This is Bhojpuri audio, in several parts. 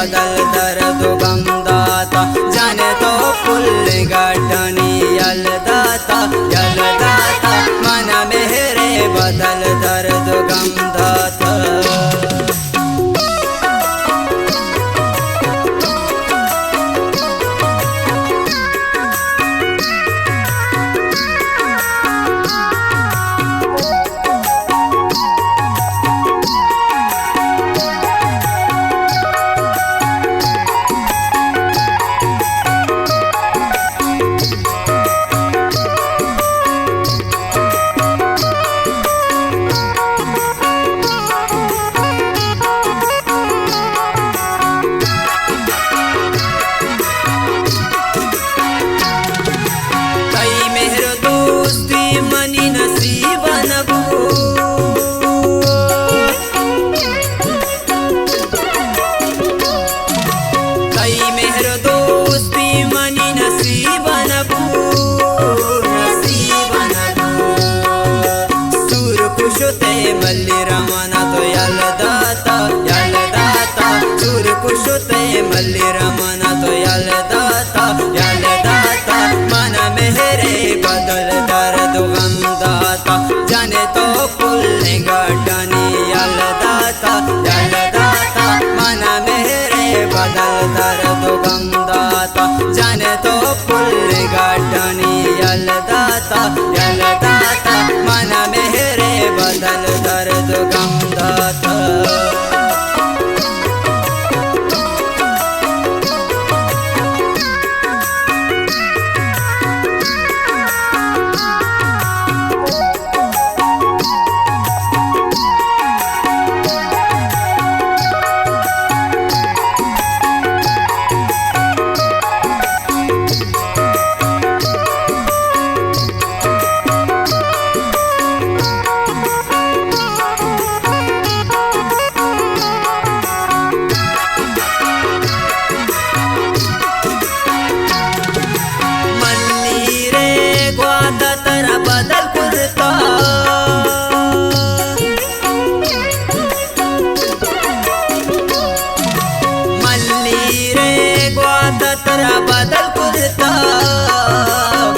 बदल दर्द गम दाता जाने तो पुल गाटनी यल दाता मन मेरे बदल दर्द गम दाता। मल्ली रमना तो यल दाता सूर कुशते मल्ली रमना तो यल दाता मन मेरे बदल दर्द गम दाता जाने तो पुल गाटनी यल दाता मन मेरे बदल दर्द गम दाता जाने तो पुल गाटनी यल दाता मन मेरे बदल दर्द गम दाता।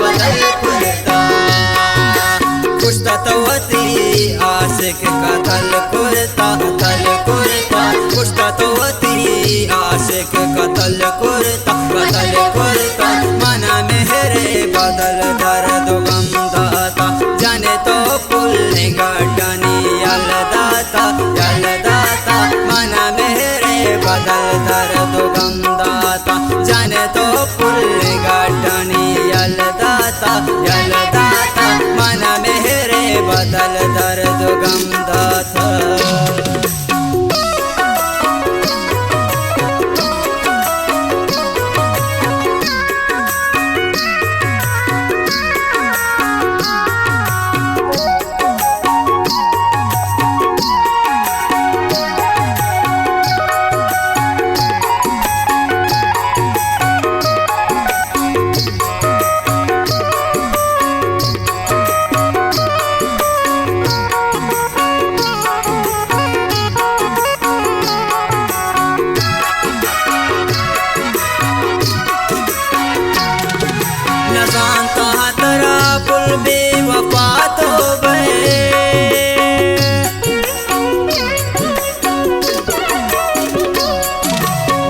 बदल कुर्ता कुश्ता तवती आशिक का तल कुर्ता कुश्ता तवती आशिक का तल कुर्ता मन मेरे बदल दर्द गम दाता जाने तो पुल गाटनी यल दाता मन मेरे बदल दर्द गम दाता जाने तो पुल गाटनी यल दाता मन मेरे बदल दर्द गम दाता। बेवफा तो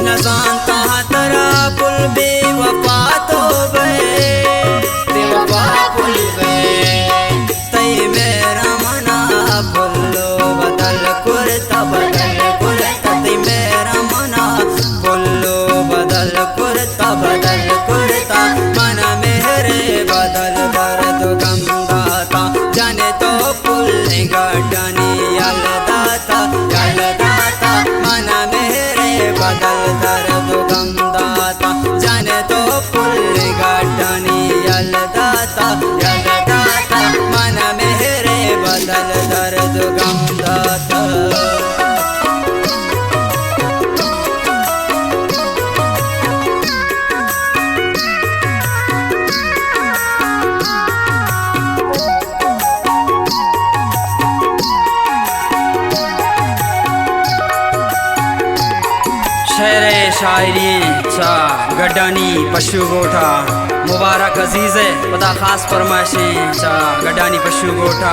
न जानता तेरा पुल बेवफा तो बेवफा पुल तई मेरा मना पुल्लो बदल कुर्ता तई मेरा मना पुल्लो बदल कुर्ता मन मेरे बदल दर्द गम दाता जाने तो पुल गाटनी यल दाता मन मेरे बदल दर्द गम दाता जाने तो पुल गाटनी यल दाता मन मेरे बदल दर्द गम दाता। शेरे शायरी चा गड्डानी पशु गोठा मुबारक अजीज पता खास फरमाइशें चा गड्डानी पशु गोठा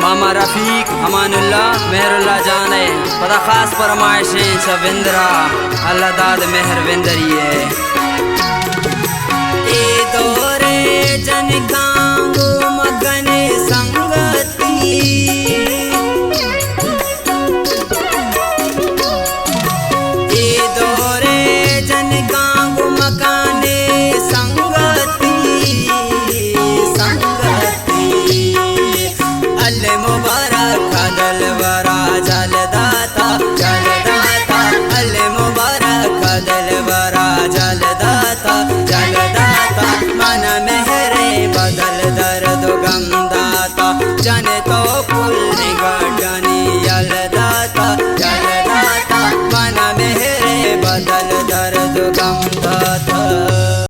मामा रफीक अमानुल्लाह मेहरुल्लाह जाने पता खास फरमाइशें चा विंदरा अल्लाह दाद मेहर विंदरिए ए दोरे जन कांगू मगने संगती जाने तो पुल गड्डानी यलदाता जलदाता मन मेरे बदल दर्द गम दाता।